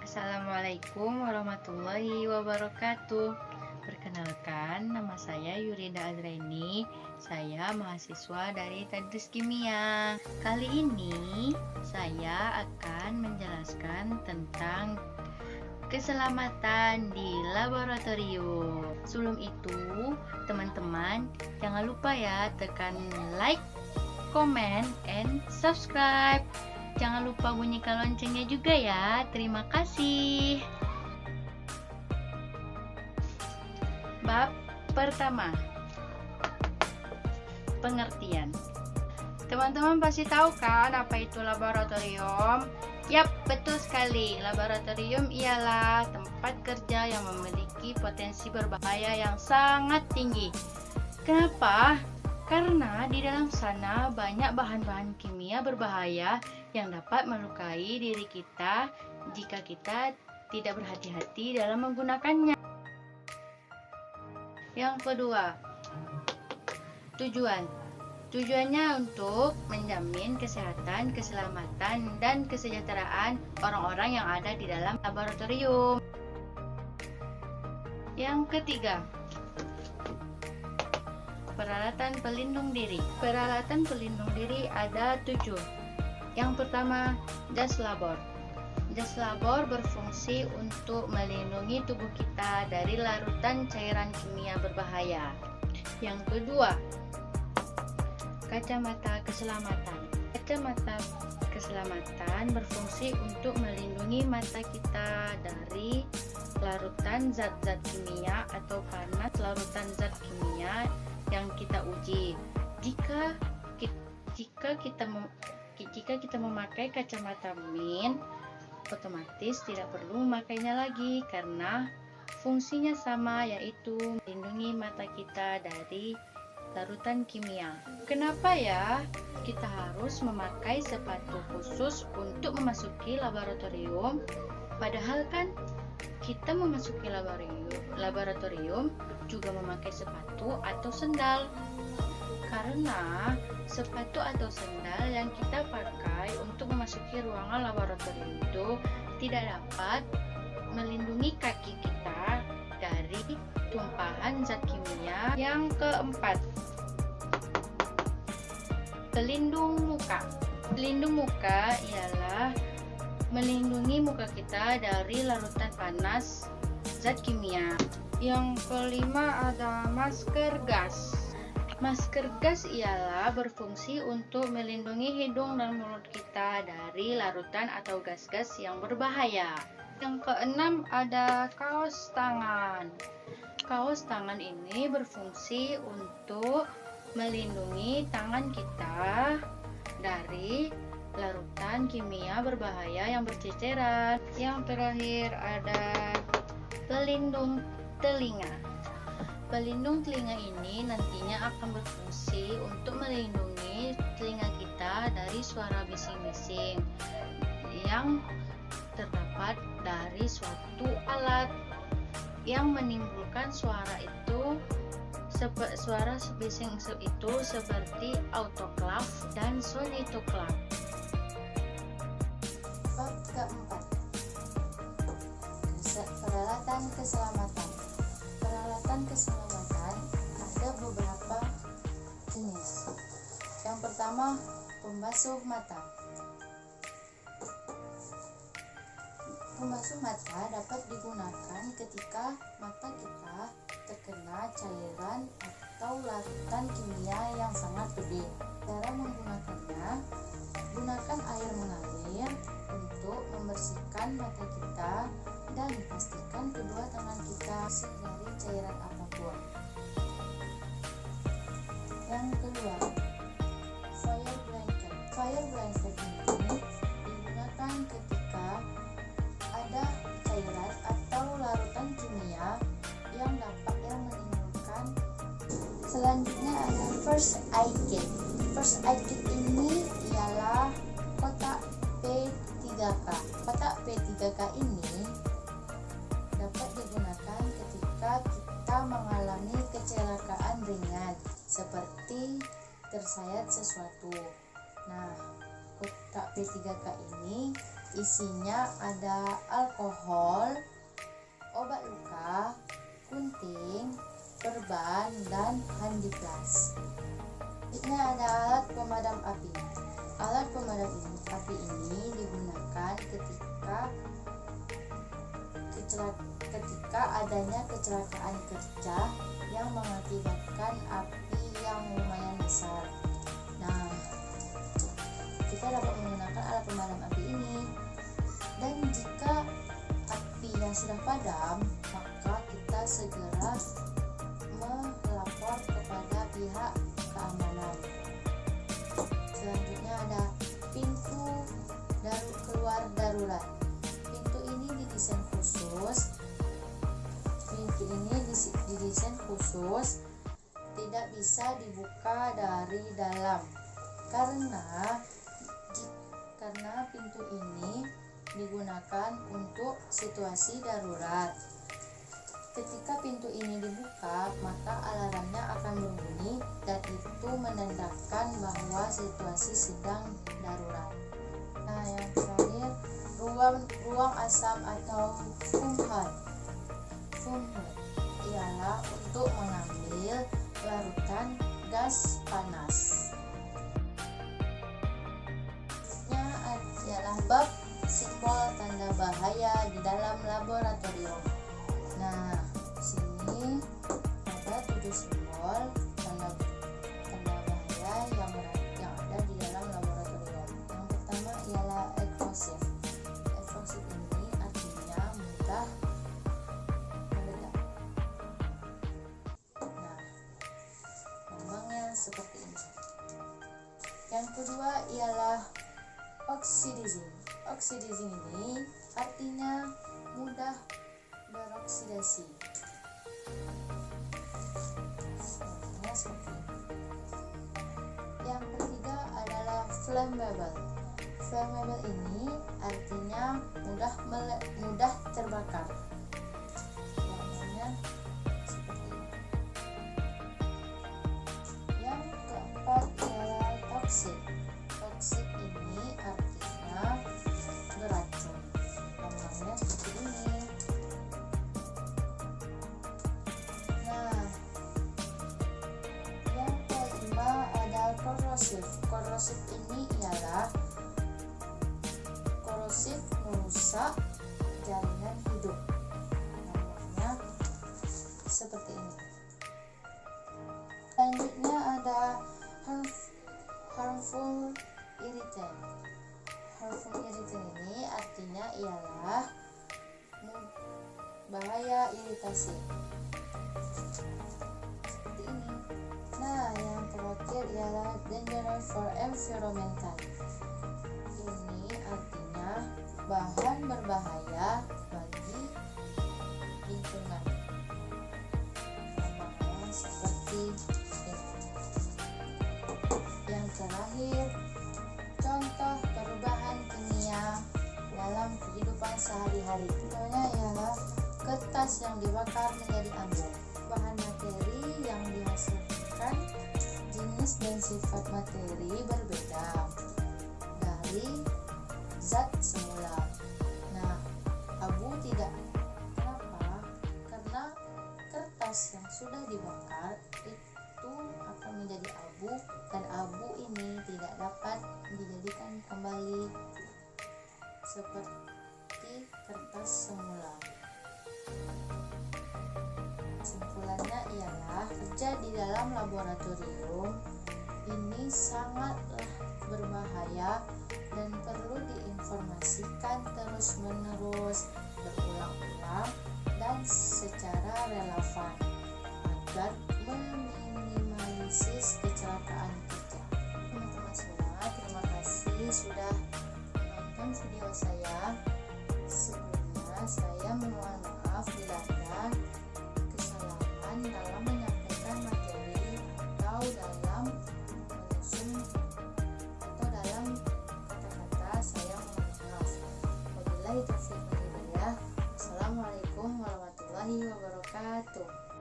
Assalamualaikum warahmatullahi wabarakatuh. Perkenalkan, nama saya Yurida Azraini. Saya mahasiswa dari Tadris Kimia. Kali ini saya akan menjelaskan tentang keselamatan di laboratorium. Sebelum itu, teman-teman jangan lupa ya tekan like, comment, and subscribe. Jangan lupa bunyikan loncengnya juga ya. Terima kasih. Bab pertama, pengertian. Teman-teman pasti tahu kan apa itu laboratorium? Yap, betul sekali. Laboratorium ialah tempat kerja yang memiliki potensi berbahaya yang sangat tinggi. Kenapa? Karena di dalam sana banyak bahan-bahan kimia berbahaya yang dapat melukai diri kita jika kita tidak berhati-hati dalam menggunakannya. Yang kedua, tujuannya untuk menjamin kesehatan, keselamatan, dan kesejahteraan orang-orang yang ada di dalam laboratorium. Yang ketiga, peralatan pelindung diri. Peralatan pelindung diri ada 7. Yang pertama, jas labor. Jas labor berfungsi untuk melindungi tubuh kita dari larutan cairan kimia berbahaya. Yang kedua, kacamata keselamatan. Kacamata keselamatan berfungsi untuk melindungi mata kita dari larutan zat-zat kimia atau panas larutan zat kimia yang kita uji. Jika kita memakai kacamata min, otomatis tidak perlu memakainya lagi karena fungsinya sama, yaitu melindungi mata kita dari larutan kimia. Kenapa ya kita harus memakai sepatu khusus untuk memasuki laboratorium? Padahal kan kita memasuki laboratorium juga memakai sepatu atau sendal. Karena sepatu atau sendal yang kita pakai untuk memasuki ruangan laboratorium itu tidak dapat melindungi kaki kita dari tumpahan zat kimia. Yang keempat, pelindung muka. Pelindung muka ialah melindungi muka kita dari larutan panas zat kimia. Yang kelima ada masker gas. Masker gas ialah berfungsi untuk melindungi hidung dan mulut kita dari larutan atau gas-gas yang berbahaya. Yang keenam ada kaos tangan. Kaos tangan ini berfungsi untuk melindungi tangan kita dari larutan kimia berbahaya yang berceceran. Yang terakhir ada pelindung telinga. Pelindung telinga ini nantinya akan berfungsi untuk melindungi telinga kita dari suara bising-bising yang terdapat dari suatu alat yang menimbulkan suara itu. Suara bising itu seperti autoklav dan sonitoklav. Bab keempat, peralatan keselamatan. Peralatan keselamatan ada beberapa jenis. Yang pertama, pembasuh mata. Pembasuh mata dapat digunakan ketika mata kita terkena cairan atau larutan kimia yang sangat pedih. Cara menggunakannya, gunakan air mengalir untuk membersihkan mata kita dan pastikan kedua tangan kita bersih dari cairan apapun. Yang kedua, fire blanket. Fire blanket ini digunakan ketika ada cairan atau larutan kimia yang menimbulkan. Selanjutnya ada first aid kit. First aid kit ini ialah kotak P3K. Kotak P3K ini dapat digunakan ketika kita mengalami kecelakaan ringan seperti tersayat sesuatu. Nah, kotak P3K ini Isinya ada alkohol, obat luka, gunting, perban, dan handiplas. Selanjutnya ada alat pemadam api. Alat pemadam api ini digunakan ketika adanya kecelakaan kerja yang mengakibatkan api yang lumayan besar. Nah, kita dapat menggunakan alat pemadam api ini. Dan jika apinya sudah padam, maka kita segera melapor kepada pihak keamanan. Selanjutnya ada pintu keluar darurat. Pintu ini didesain khusus, tidak bisa dibuka dari dalam karena pintu ini digunakan untuk situasi darurat. Ketika pintu ini dibuka, maka alarmnya akan berbunyi dan itu menandakan bahwa situasi sedang darurat. Nah, yang terakhir, ruang asam atau fume hood. Ialah untuk mengambil larutan gas panas. Ialah bab simbol tanda bahaya di dalam laboratorium. Nah, sini ada 7 simbol tanda bahaya yang ada di dalam laboratorium. Yang pertama ialah eksplosif. Eksplosif ini artinya mudah meledak. Nah, lambangnya seperti ini. Yang kedua ialah oksidasi. Oksidasi ini artinya mudah beroksidasi. Yang ketiga adalah flammable. Flammable ini artinya mudah terbakar. Namanya seperti ini. Yang keempat adalah toxic. Toxic ini artinya beracun. Namanya seperti ini. Korosif ini ialah korosif merusak jaringan hidup. Namanya seperti ini. Selanjutnya ada harmful irritant. Harmful irritant ini artinya ialah bahaya iritasi. Seperti ini. Nah, yang terakhir ialah dangerous for environmental. Ini artinya bahan berbahaya bagi lingkungan. Namanya seperti ini. Yang terakhir, contoh perubahan kimia dalam kehidupan sehari-hari. Contohnya ialah kertas yang dibakar menjadi anggur. Bahan materi yang dihasilkan, jenis dan sifat materi berbeda dari zat semula. Nah, abu tidak. Kenapa? Karena kertas yang sudah dibakar itu akan menjadi abu dan abu ini tidak dapat dijadikan kembali seperti kertas semula. Kesimpulannya ialah kerja di dalam laboratorium ini sangatlah berbahaya dan perlu diinformasikan terus-menerus, berulang-ulang dan secara relevan agar meminimalisir kecelakaan kerja. Teman-teman semua, terima kasih sudah menonton video saya. Sebelumnya saya mohon maaf bila ada kesalahan dalam